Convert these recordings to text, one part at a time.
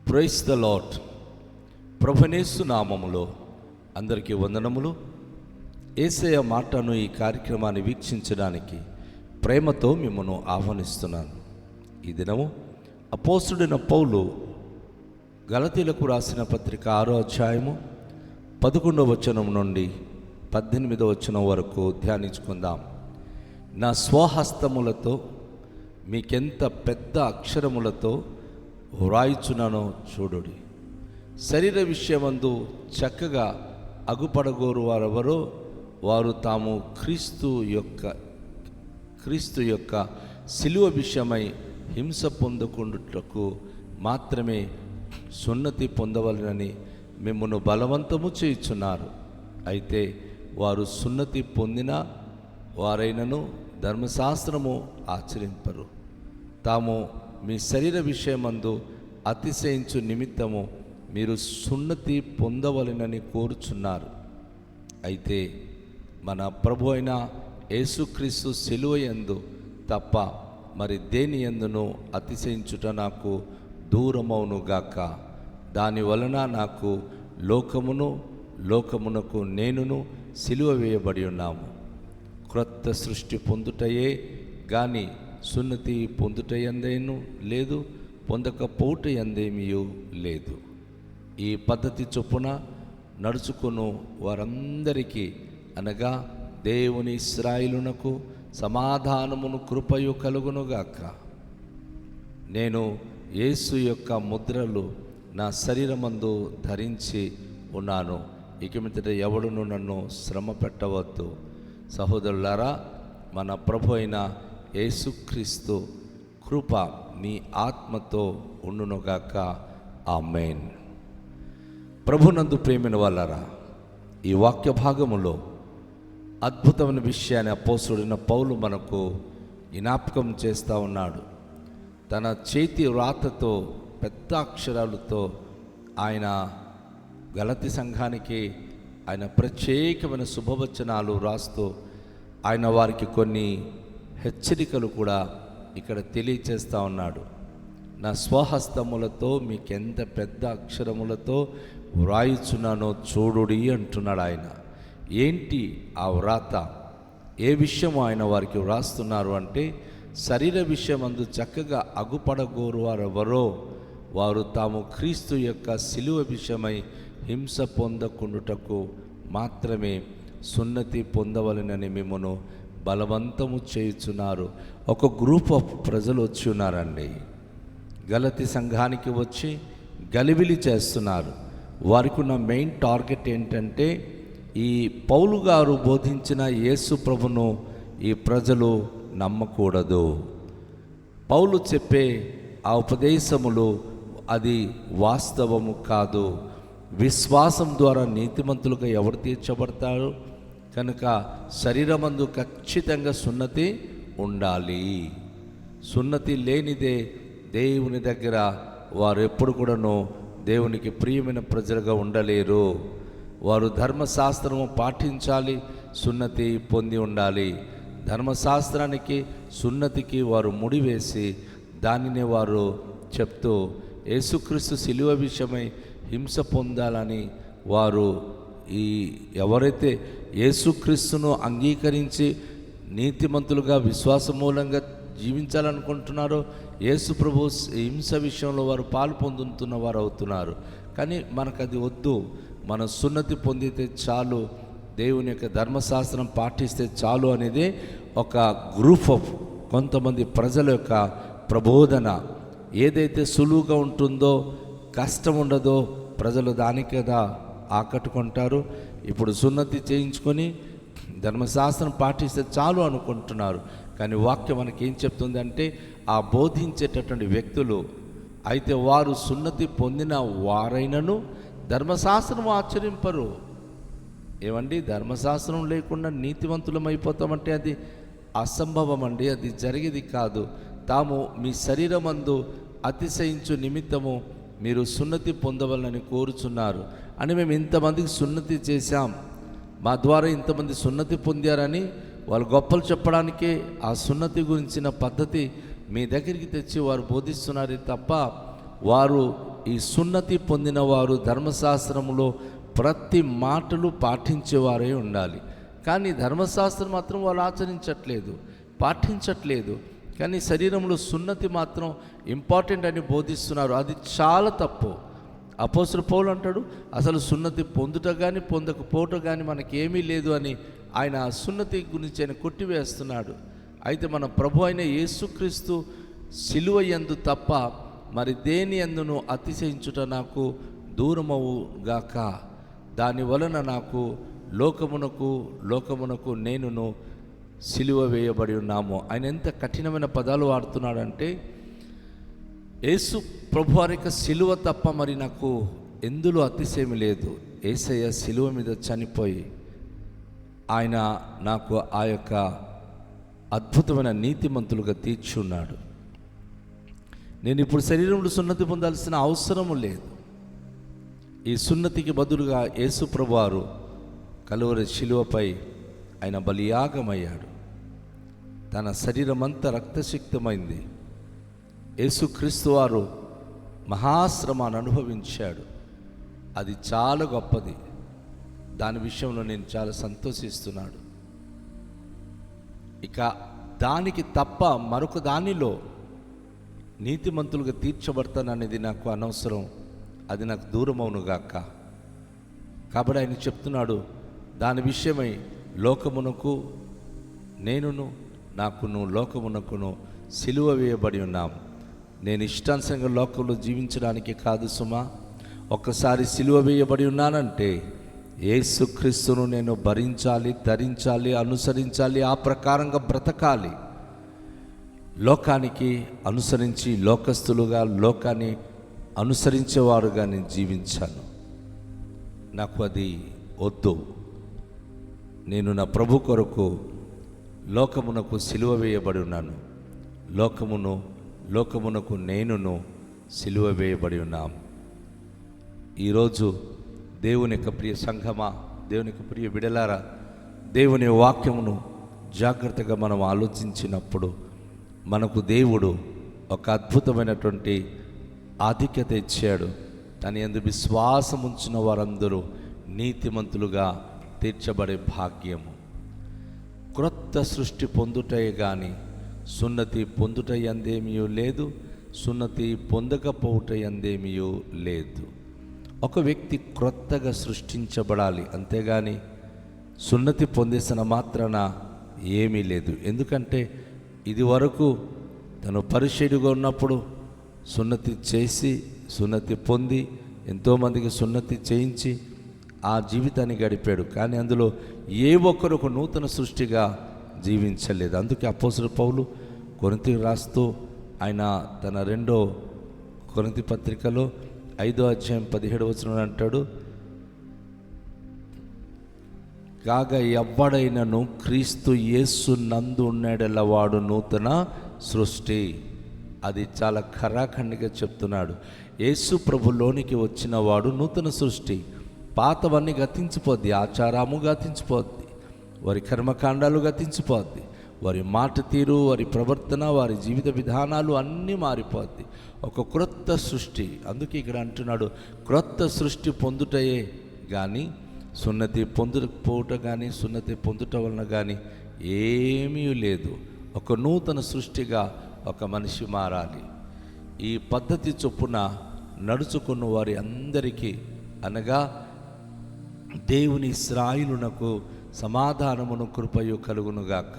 Praise the lord. ప్రభునేసు నామములో అందరికీ వందనములు. యేసయ్య మాటను ఈ కార్యక్రమాన్ని వీక్షించడానికి ప్రేమతో మిమ్మల్ని ఆహ్వానిస్తున్నాను. ఈ దినము అపోస్తుడైన పౌలు గలతీలకు రాసిన పత్రిక 6వ అధ్యాయము 11వ వచనం నుండి 18వ వచనం వరకు ధ్యానించుకుందాం. నా స్వహస్తములతో మీకెంత పెద్ద అక్షరములతో వ్రాయిచున్నానో చూడుడి. శరీర విషయమందు చక్కగా అగుపడగోరు వారెవరో వారు తాము క్రీస్తు యొక్క సిలువ విషయమై హింస పొందకుండుటకు మాత్రమే సున్నతి పొందవలనని మిమ్మల్ని బలవంతము చేయుచున్నారు. అయితే వారు సున్నతి పొందిన వారైనను ధర్మశాస్త్రము ఆచరింపరు. తాము మీ శరీర విషయమందు అతిశయించు నిమిత్తము మీరు సున్నతి పొందవలెనని కోరుచున్నారు. అయితే మన ప్రభు అయిన యేసుక్రీస్తు సిలువ యందు తప్ప మరి దేని యందును అతిశయించుట నాకు దూరమవునుగాక. దాని వలన నాకు లోకమునకు నేనును సిలువ వేయబడి ఉన్నాము. క్రొత్త సృష్టి పొందుటయే గాని సున్నతి పొందుటయందేను లేదు, పొందకపోవటయందేమీయూ లేదు. ఈ పద్ధతి చొప్పున నడుచుకును వారందరికీ అనగా దేవుని ఇశ్రాయేలునకు సమాధానమును కృపయు కలుగునుగాక. నేను యేసు యొక్క ముద్రలు నా శరీరమందు ధరించి ఉన్నాను. ఇక మీదట ఎవడును నన్ను శ్రమ పెట్టవద్దు. సహోదరులారా, మన ప్రభు అయిన యేసుక్రీస్తు కృప మీ ఆత్మతో ఉండునుగాక. ఆమేన్. ప్రభునందు ప్రేమైన వాళ్ళారా, ఈ వాక్య భాగములో అద్భుతమైన విషయాన్ని అపోస్తుడైన పౌలు మనకు జ్ఞాపకం చేస్తూ ఉన్నాడు. తన చేతి వ్రాతతో పెద్ద అక్షరాలతో ఆయన గలతీ సంఘానికి ఆయన ప్రత్యేకమైన శుభవచనాలు రాస్తూ ఆయన వారికి కొన్ని హెచ్చరికలు కూడా ఇక్కడ తెలియచేస్తూ ఉన్నాడు. నా స్వహస్తములతో మీకెంత పెద్ద అక్షరములతో వ్రాయిచున్నానో చూడుడి అంటున్నాడు ఆయన. ఏంటి ఆ వ్రాత? ఏ విషయము ఆయన వారికి వ్రాస్తున్నారు అంటే, శరీర విషయమందు చక్కగా అగుపడగోరు వారెవరో వారు తాము క్రీస్తు యొక్క సిలువ విషయమై హింస పొందకుండుటకు మాత్రమే సున్నతి పొందవలెనని మిమ్మను బలవంతము చేయుచున్నారు. ఒక గ్రూప్ ఆఫ్ ప్రజలు వచ్చి ఉన్నారండి. గలతీ సంఘానికి వచ్చి గలిబిలి చేస్తున్నారు. వారికి ఉన్న మెయిన్ టార్గెట్ ఏంటంటే, ఈ పౌలు గారు బోధించిన యేసు ప్రభును ఈ ప్రజలు నమ్మకూడదు. పౌలు చెప్పే ఆ ఉపదేశములు అది వాస్తవము కాదు. విశ్వాసం ద్వారా నీతిమంతులుగా ఎవరు తీర్చబడతారు కనుక శరీరమందు ఖచ్చితంగా సున్నతి ఉండాలి. సున్నతి లేనిదే దేవుని దగ్గర వారు ఎప్పుడు కూడాను దేవునికి ప్రియమైన ప్రజలుగా ఉండలేరు. వారు ధర్మశాస్త్రము పాటించాలి, సున్నతి పొంది ఉండాలి. ధర్మశాస్త్రానికి సున్నతికి వారు ముడివేసి దానిని వారు చెప్తూ యేసుక్రీస్తు సిలువ విషయమై హింస పొందాలని వారు ఎవరైతే యేసుక్రీస్తును అంగీకరించి నీతిమంతులుగా విశ్వాసమూలంగా జీవించాలనుకుంటున్నారో యేసు ప్రభు హింస విషయంలో వారు పాలు పొందుతున్న వారు అవుతున్నారు. కానీ మనకు అది వద్దు. మనం సున్నతి పొందితే చాలు, దేవుని యొక్క ధర్మశాస్త్రం పాటిస్తే చాలు అనేది ఒక గ్రూప్ ఆఫ్ కొంతమంది ప్రజల యొక్క ప్రబోధన. ఏదైతే సులువుగా ఉంటుందో, కష్టం ఉండదో ప్రజలు దానికి కదా ఆకట్టుకుంటారు. ఇప్పుడు సున్నతి చేయించుకొని ధర్మశాస్త్రం పాటిస్తే చాలు అనుకుంటున్నారు. కానీ వాక్యం మనకి ఏం చెప్తుందంటే, ఆ బోధించేటటువంటి వ్యక్తులు అయితే వారు సున్నతి పొందిన వారైనను ధర్మశాస్త్రం ఆచరింపరు. ఏమండి, ధర్మశాస్త్రం లేకుండా నీతివంతులం అయిపోతామంటే అది అసంభవం అండి. అది జరిగేది కాదు. తాము మీ శరీరమందు అతిశయించు నిమిత్తము మీరు సున్నతి పొందవాలని కోరుచున్నారు అని మేము ఇంతమందికి సున్నతి చేశాం, మా ద్వారా ఇంతమంది సున్నతి పొందారని వాళ్ళు గొప్పలు చెప్పడానికే ఆ సున్నతి గురించిన పద్ధతి మీ దగ్గరికి తెచ్చి వారు బోధిస్తున్నారే తప్ప వారు ఈ సున్నతి పొందిన వారు ధర్మశాస్త్రంలో ప్రతి మాటలు పాటించేవారే ఉండాలి. కానీ ధర్మశాస్త్రం మాత్రం వాళ్ళు ఆచరించట్లేదు, పాటించట్లేదు. కానీ శరీరంలో సున్నతి మాత్రం ఇంపార్టెంట్ అని బోధిస్తున్నారు. అది చాలా తప్పు. అపోస్తలుడు పౌలు అంటాడు, అసలు సున్నతి పొందుట కానీ పొందకపోవటం కానీ మనకేమీ లేదు అని ఆయన సున్నతి గురించి ఆయన కొట్టివేస్తున్నాడు. అయితే మన ప్రభు అయిన యేసుక్రీస్తు సిలువ యందు తప్ప మరి దేని యందును అతిశయించుట నాకు దూరమవు గాక, దాని వలన నాకు లోకమునకు నేనును సిలువ వేయబడి ఉన్నాము. ఆయన ఎంత కఠినమైన పదాలు వాడుతున్నాడంటే, యేసు ప్రభు వారి యొక్క సిలువ తప్ప మరి నాకు ఎందులో అతిశయం లేదు. యేసయ్య సిలువ మీద చనిపోయి ఆయన నాకు ఆ యొక్క అద్భుతమైన నీతిమంతులుగా తీర్చున్నాడు. నేను ఇప్పుడు శరీరంలో సున్నతి పొందాల్సిన అవసరము లేదు. ఈ సున్నతికి బదులుగా యేసు ప్రభువారు కలువరి శిలువపై ఆయన బలియాగమయ్యాడు. తన శరీరమంతా రక్తసిక్తమైంది. యేసుక్రీస్తు వారు మహాశ్రమాన్ని అనుభవించాడు. అది చాలా గొప్పది. దాని విషయంలో నేను చాలా సంతోషిస్తున్నాడు. ఇక దానికి తప్ప మరొక దానిలో నీతిమంతులుగా తీర్చబడతాననేది నాకు అనవసరం, అది నాకు దూరమవునుగాక. కాబట్టి ఆయన చెప్తున్నాడు, దాని విషయమై లోకమునకు నేనును నాకును లోకమునకును సిలువ వేయబడి ఉన్నాము. నేను ఇష్టానుసారంగా లోకంలో జీవించడానికి కాదు సుమా. ఒక్కసారి సిలువ వేయబడి ఉన్నానంటే యేసుక్రీస్తును నేను భరించాలి, ధరించాలి, అనుసరించాలి, ఆ ప్రకారంగా బ్రతకాలి. లోకానికి అనుసరించి లోకస్తులుగా లోకాన్ని అనుసరించేవారుగా నేను జీవించాను. నాకు అది వద్దు. నేను నా ప్రభు కొరకు లోకమునకు సిలువ వేయబడి ఉన్నాను. లోకమునకు నేనును సిలువ వేయబడి ఉన్నాం. ఈరోజు దేవుని యొక్క ప్రియ సంఘమా, దేవుని యొక్క ప్రియ బిడలారా, దేవుని వాక్యమును జాగ్రత్తగా మనం ఆలోచించినప్పుడు మనకు దేవుడు ఒక అద్భుతమైనటువంటి ఆధిక్యత ఇచ్చాడు. తన యందు విశ్వాసం ఉంచిన వారందరూ నీతిమంతులుగా తీర్చబడే భాగ్యము. క్రొత్త సృష్టి పొందుటయే కానీ సున్నతి పొందుట యందేమీ లేదు, సున్నతి పొందకపోవుట యందేమీ లేదు. ఒక వ్యక్తి క్రొత్తగా సృష్టించబడాలి, అంతేగాని సున్నతి పొందేసిన మాత్రాన ఏమీ లేదు. ఎందుకంటే ఇది వరకు తను పరిశుద్ధుగా ఉన్నప్పుడు సున్నతి చేసి సున్నతి పొంది ఎంతోమందికి సున్నతి చేయించి ఆ జీవితాన్ని గడిపాడు. కానీ అందులో ఏ ఒక్కరు ఒక నూతన సృష్టిగా జీవించలేదు. అందుకే అపోస్తలుడు పౌలు కొరింథీయులకు రాస్తూ ఆయన తన 2వ కొరింథీ పత్రికలో 5వ అధ్యాయం 17వ వచనం అంటాడు, కాగా ఎవ్వడైనను క్రీస్తు యేసు నందు ఉన్నాడెల్ల వాడు నూతన సృష్టి. అది చాలా ఖరాఖండిగా చెప్తున్నాడు. యేసు ప్రభులోనికి వచ్చిన వాడు నూతన సృష్టి. పాతవన్నీ గతించిపోద్ది, ఆచారము గతించిపోద్ది, వారి కర్మకాండాలు గతించిపోద్ది, వారి మాట తీరు, వారి ప్రవర్తన, వారి జీవిత విధానాలు అన్నీ మారిపోద్ది. ఒక క్రొత్త సృష్టి. అందుకే ఇక్కడ అంటున్నాడు, క్రొత్త సృష్టి పొందుటయే కానీ సున్నతి పొందకపోవట కానీ సున్నతి పొందుట వలన కానీ ఏమీ లేదు. ఒక నూతన సృష్టిగా ఒక మనిషి మారాలి. ఈ పద్ధతి చొప్పున నడుచుకున్న వారి అందరికీ, అనగా దేవుని ఇశ్రాయేలునకు సమాధానమును కృపయు కలుగునుగాక.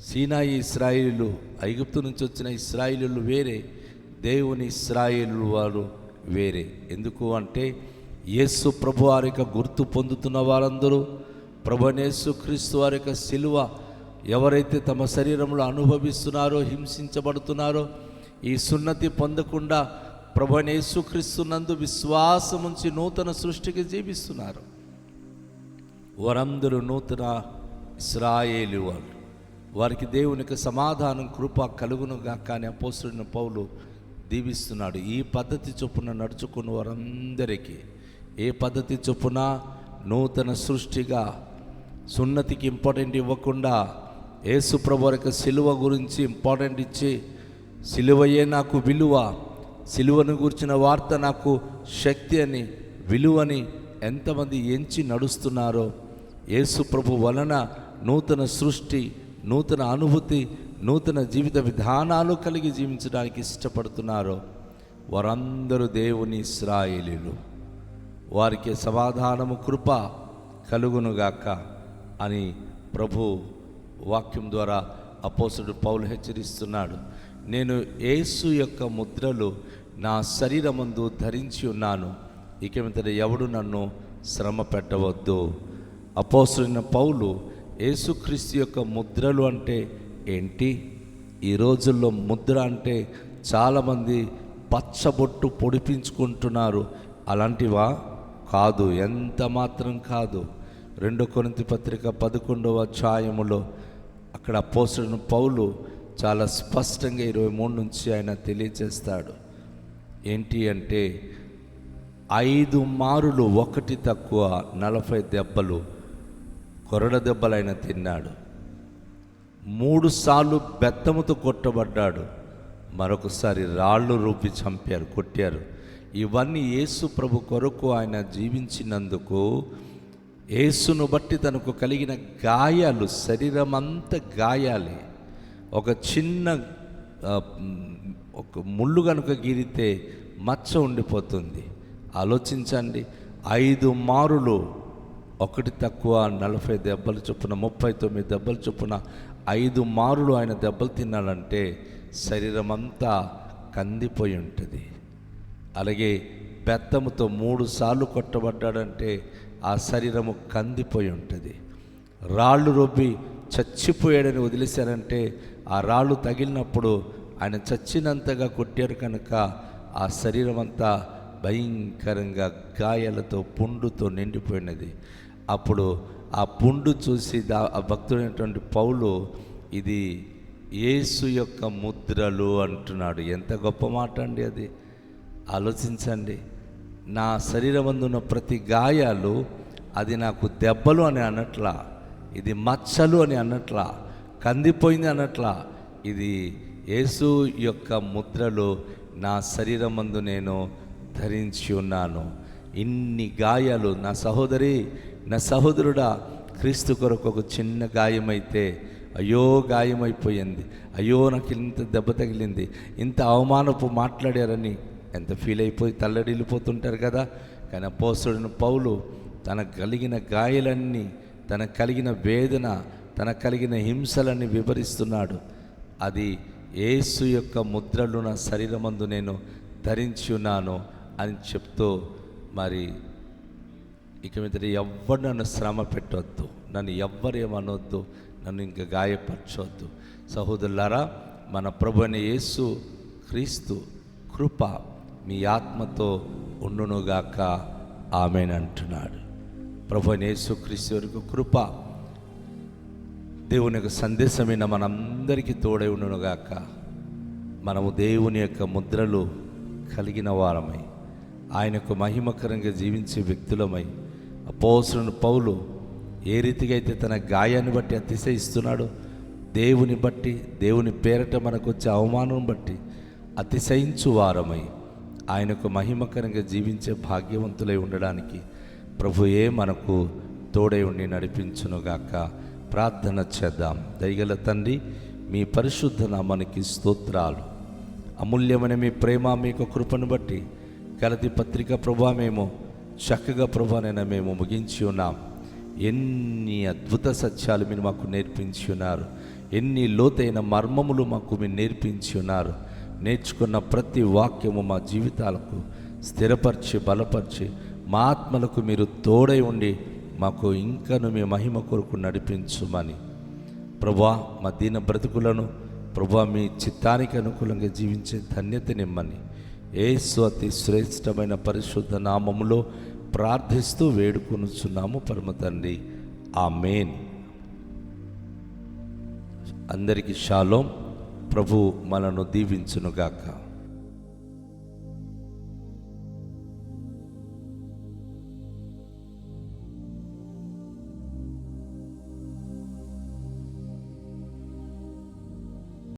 సీనాయి ఇశ్రాయేలు, ఐగుప్తు నుంచి వచ్చిన ఇశ్రాయేలు వేరే, దేవుని ఇశ్రాయేలు వారు వేరే. ఎందుకు అంటే యేసు ప్రభు వారి యొక్క గుర్తు పొందుతున్న వారందరూ ప్రభు యేసు క్రీస్తు వారి యొక్క సిలువ ఎవరైతే తమ శరీరంలో అనుభవిస్తున్నారో, హింసించబడుతున్నారో, ఈ సున్నతి పొందకుండా ప్రభు యేసు క్రీస్తు నందు విశ్వాసం ఉంచి నూతన సృష్టికి జీవిస్తున్నారు. వారందరూ నూతన ఇశ్రాయేలు వాళ్ళు. వారికి దేవునికి సమాధానం కృప కలుగునుగా. కానీ అపోస్తలుడైన పౌలు దీవిస్తున్నాడు. ఈ పద్ధతి చొప్పున నడుచుకున్న వారందరికీ, ఏ పద్ధతి చొప్పున నూతన సృష్టిగా సున్నతికి ఇంపార్టెంట్ ఇవ్వకుండా యేసు ప్రభు యొక్క సిలువ గురించి ఇంపార్టెంట్ ఇచ్చి, సిలువయే నాకు విలువ, సిలువను గూర్చిన వార్త నాకు శక్తి అని, విలువని ఎంతమంది ఎంచి నడుస్తున్నారో, యేసు ప్రభు వలన నూతన సృష్టి, నూతన అనుభూతి, నూతన జీవిత విధానాలు కలిగి జీవించడానికి ఇష్టపడుతున్నారో వారందరూ దేవుని ఇశ్రాయేలీయులు. వారికి సమాధానము, కృప కలుగునుగాక అని ప్రభు వాక్యం ద్వారా అపోస్తలుడు పౌలు హెచ్చరిస్తున్నాడు. నేను యేసు యొక్క ముద్రలు నా శరీరమందు ధరించి ఉన్నాను, ఇక మీదట ఎవడు నన్ను శ్రమ పెట్టవద్దు. అపోస్తలుడైన పౌలు యేసుక్రీస్తు యొక్క ముద్రలు అంటే ఏంటి? ఈ రోజుల్లో ముద్ర అంటే చాలామంది పచ్చబొట్టు పొడిపించుకుంటున్నారు. అలాంటివా? కాదు, ఎంత మాత్రం కాదు. 2 కొరింథీ పత్రిక 11వ అధ్యాయములో అక్కడ అపోస్తలుడైన పౌలు చాలా స్పష్టంగా 23 నుంచి ఆయన తెలియజేస్తాడు. ఏంటి అంటే 5 మారులు, 1 తక్కువ 40 దెబ్బలు, కొరడ దెబ్బలు ఆయన తిన్నాడు. 3 సార్లు బెత్తముతో కొట్టబడ్డాడు. మరొకసారి రాళ్ళు రూపి చంపారు, కొట్టారు. ఇవన్నీ యేసు ప్రభు కొరకు ఆయన జీవించినందుకు, యేసును బట్టి తనకు కలిగిన గాయాలు, శరీరం అంతా గాయాలే. ఒక చిన్న ఒక ముళ్ళు కనుక గీరితే మచ్చ ఉండిపోతుంది. ఆలోచించండి, 5 మారులు, 1 తక్కువ 40 దెబ్బలు చొప్పున 39 దెబ్బలు చొప్పున 5 మారులు ఆయన దెబ్బలు తిన్నాడంటే శరీరం అంతా కందిపోయి ఉంటుంది. అలాగే బెత్తముతో 3 సార్లు కొట్టబడ్డాడంటే ఆ శరీరము కందిపోయి ఉంటుంది. రాళ్ళు రుబ్బి చచ్చిపోయాడని వదిలేశారంటే ఆ రాళ్ళు తగిలినప్పుడు ఆయన చచ్చినంతగా కొట్టారు కనుక ఆ శరీరం అంతా భయంకరంగా గాయాలతో, పుండుతో నిండిపోయినది. అప్పుడు ఆ పుండు చూసి ఆ భక్తుడైనటువంటి పౌలు ఇది యేసు యొక్క ముద్రలు అంటున్నాడు. ఎంత గొప్ప మాట అండి అది! ఆలోచించండి, నా శరీరం అందున్న ప్రతి గాయాలు అది నాకు దెబ్బలు అని అనట్లా, ఇది మచ్చలు అని అనట్లా, కందిపోయింది అనట్లా, ఇది యేసు యొక్క ముద్రలు నా శరీరం అందు నేను ధరించి ఉన్నాను. ఇన్ని గాయాలు, నా సహోదరి, నా సహోదరుడా, క్రీస్తు కొరకు ఒక చిన్న గాయమైతే అయ్యో గాయమైపోయింది, అయ్యో నాకు ఇంత దెబ్బ తగిలింది, ఇంత అవమానపు మాట్లాడారని ఎంత ఫీల్ అయిపోయి తల్లడిల్లిపోతుంటారు కదా. కానీ అపోస్తలుడైన పౌలు తనకు కలిగిన గాయాలన్నీ, తనకు కలిగిన వేదన, తనకు కలిగిన హింసలన్నీ వివరిస్తున్నాడు. అది యేసు యొక్క ముద్రలు నా శరీరమందు నేను ధరించి ఉన్నాను అని చెప్తూ, మరి ఇక మీద ఎవ్వరు నన్ను శ్రమ పెట్టవద్దు, నన్ను ఎవ్వరు ఏమనొద్దు, నన్ను ఇంకా గాయపరచవద్దు. సహోదరులారా, మన ప్రభువైన యేసు క్రీస్తు కృప మీ ఆత్మతో ఉండునుగాక, ఆమేన్ అంటున్నాడు. ప్రభువైన యేసు క్రీస్తు వరకు కృప, దేవుని యొక్క సందేశమైన మనందరికీ తోడై ఉండునుగాక. మనము దేవుని యొక్క ముద్రలు కలిగిన వారమై, ఆయనకు మహిమకరంగా జీవించే వ్యక్తులమై, అపోస్తలుడైన పౌలు ఏ రీతిగా అయితే తన గాయాన్ని బట్టి అతిశయిస్తున్నాడో, దేవుని బట్టి, దేవుని పేరట మనకు వచ్చే అవమానం బట్టి అతిశయించు వారమై ఆయనకు మహిమకరంగా జీవించే భాగ్యవంతులై ఉండడానికి ప్రభుయే మనకు తోడై ఉండి నడిపించునుగాక. ప్రార్థన చేద్దాం. దయగల తండ్రి, మీ పరిశుద్ధ నామానికి స్తోత్రాలు. అమూల్యమైన మీ ప్రేమ, మీకు కృపను బట్టి గలతీ పత్రిక ప్రభా మేము చక్కగా ప్రభానైనా మేము ముగించి ఉన్నాం. ఎన్ని అద్భుత సత్యాలు మీరు మాకు నేర్పించి ఉన్నారు, ఎన్ని లోతైన మర్మములు మాకు మీరు నేర్పించి ఉన్నారు. నేర్చుకున్న ప్రతి వాక్యము మా జీవితాలకు స్థిరపరిచి, బలపరిచి, మా ఆత్మలకు మీరు తోడై ఉండి మాకు ఇంకను మీ మహిమ కొరకు నడిపించుమని ప్రభా, మా దీన బ్రతుకులను ప్రభా మీ చిత్తానికి అనుకూలంగా జీవించే ధన్యతనిమ్మని యేసు అతి శ్రేష్టమైన పరిశుద్ధ నామములో ప్రార్థిస్తూ వేడుకొనుచున్నాము పరమ తండ్రి, ఆమేన్. అందరికీ షాలోం. ప్రభు మనను దీవించునుగాక.